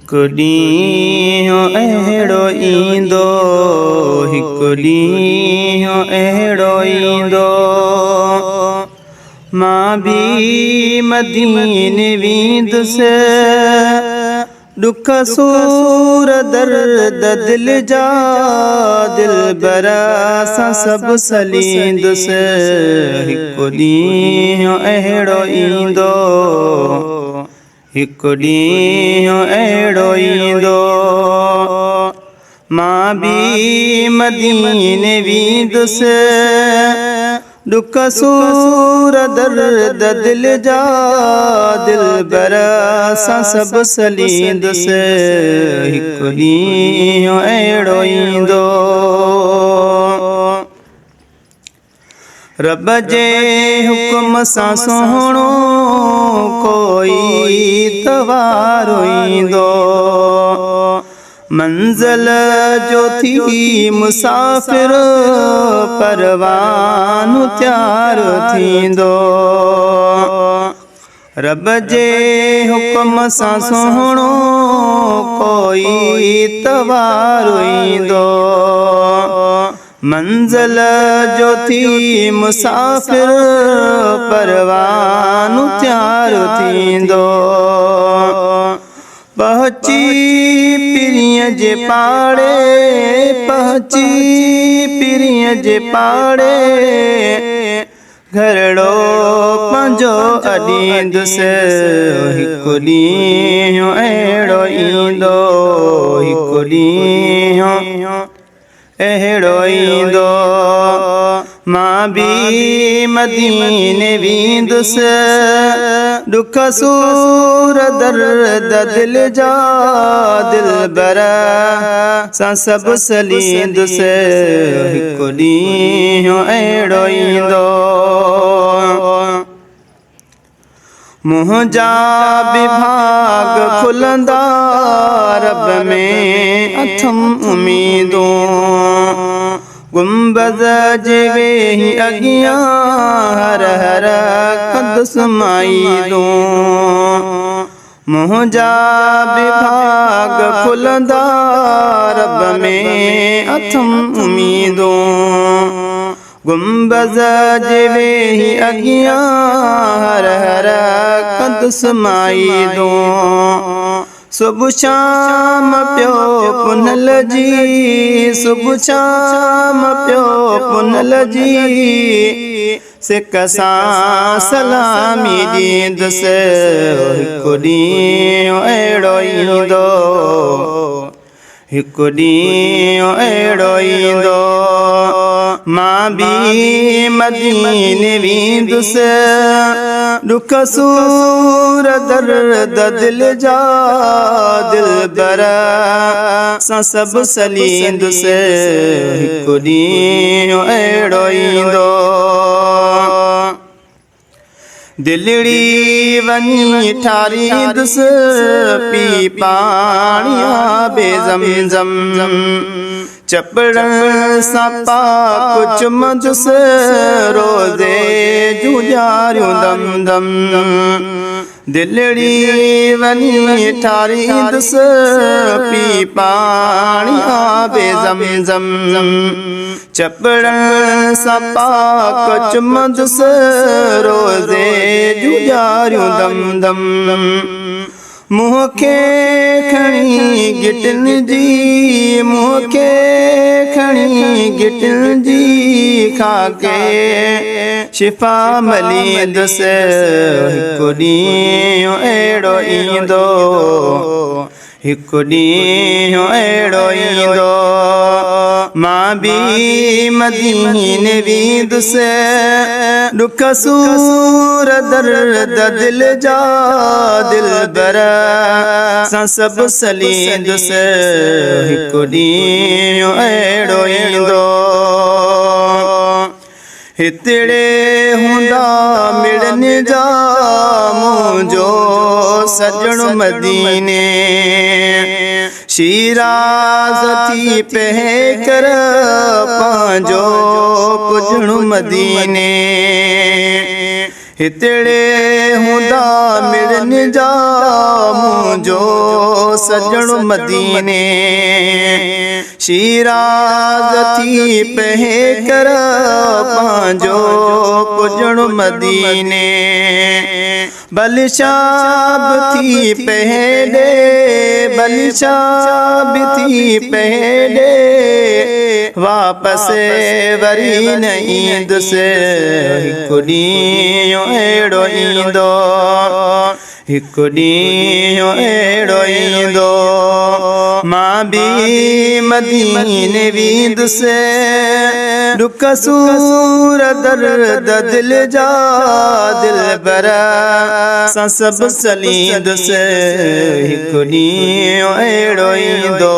हिकु ॾींहुं अहिड़ो ईंदो, हिकु ॾींहुं अहिड़ो ईंदो, मां बि मदीने वेंदुसि। ॾुख सूर दर्द दिल जा दिलबर सां सभु सलींदुसि। हिकु ॾींहुं अहिड़ो ईंदो, हिकु ॾींहुं अहिड़ो ईंदो, मां बि मदीने वेंदुसि। ॾुख सूर दर्द दिल जा दिलबर सां सभु सलींदुसि। हिकु ॾींहुं अहिड़ो ईंदो, रब जे हुक्म सां सुहिणो कोई तवारो ईंदो, मंज़िल जो थी मुसाफ़िर परवानो तयारु थींदो। रब जे हुक्म सां सुहिणो कोई तवारो ईंदो, मंज़िल जो थी मुसाफ़िर परवानो तयारु थींदो। पहुची पीरीअ जे पाड़े, पहुची पीरीअ जे पाड़े, घरड़ो पंहिंजो अॾींदुसि। हिकु ॾींहुं अहिड़ो ईंदो, हिकु ॾींहुं अहिड़ो ईंदो, मां बि मदीने वेंदुसि। ॾुख सूर दर्द दिल जा दिलबर सां सभु सलींदुसि। हिकु ॾींहुं अहिड़ो ईंदो, मुंहिंजा बि भाग खुलंदा रब में अथम उम्मीदूं। गुंबद जे वेही अॻियां हर हर क़दस माईदूं। मुंहिंजा बि भाग खुलंदा रब में अथम उम्मीदूं। गुंबद जे वेही अॻियां हर हर क़दस माईदूं। सुबुह शाम पियो पुनल जी, सुबुह शाम पियो पुनल जी, सिक सां सलामी ॾींदुसि। हिकु ॾींहुं अहिड़ो ईंदो, हिकु ॾींहुं अहिड़ो ईंदो, मां बि मदीने वेंदुसि। ॾुख सूर दर्द दिल जा दिलबर सां सभु सलींदुसि। हिकु ॾींहुं अहिड़ो ईंदो, दिलड़ी वञी ठारींदुसि पी पाणीअ बे ज़मज़म। चपड़नि सां पाक चुमंदुसि रोज़े जूं ॾियारियूं दम दम। दिलड़ी वञी ठारींदुसि पी पाणीअ बे ज़मज़म। चपड़नि सां पाक चुमंदुसि रोज़े जूं ॾियारियूं दम दम। मुंहं खे खणी गिटनि जी, मुंहं खे खणी गिटनि जी, खाके शिफ़ा मलींदुसि। हिकु ॾींहुं अहिड़ो ईंदो, हिकु ॾींहुं अहिड़ो ईंदो, मां बि मदीने वेंदुसि। ॾुख सूर दर्द दिल जा दिलबर सां सभु सलींदुसि। हिकु ॾींहुं अहिड़ो ईंदो, हितड़े हूंदा मिड़नि जा मुंहिंजो सजणो मदीने। शिराज़ थी पहे कर पंहिंजो पुॼणो मदीने। हितड़े हुंदा मिलन जा मुंहिंजो सजण मदीने शिराज थी पहे कर पांजो पुजण मदीने बलशाब थी पहले बलशाब थी पहले वापस वरी नहीं दुसे हिकु ॾींहुं अहिड़ो ईंदो हिकु ॾींहुं अहिड़ो ईंदो मां बि मदीने वेंदुसि दुख सूर दर्द दिल जा दिलबर सां सभु सलींदुसि हिकु ॾींहुं अहिड़ो ईंदो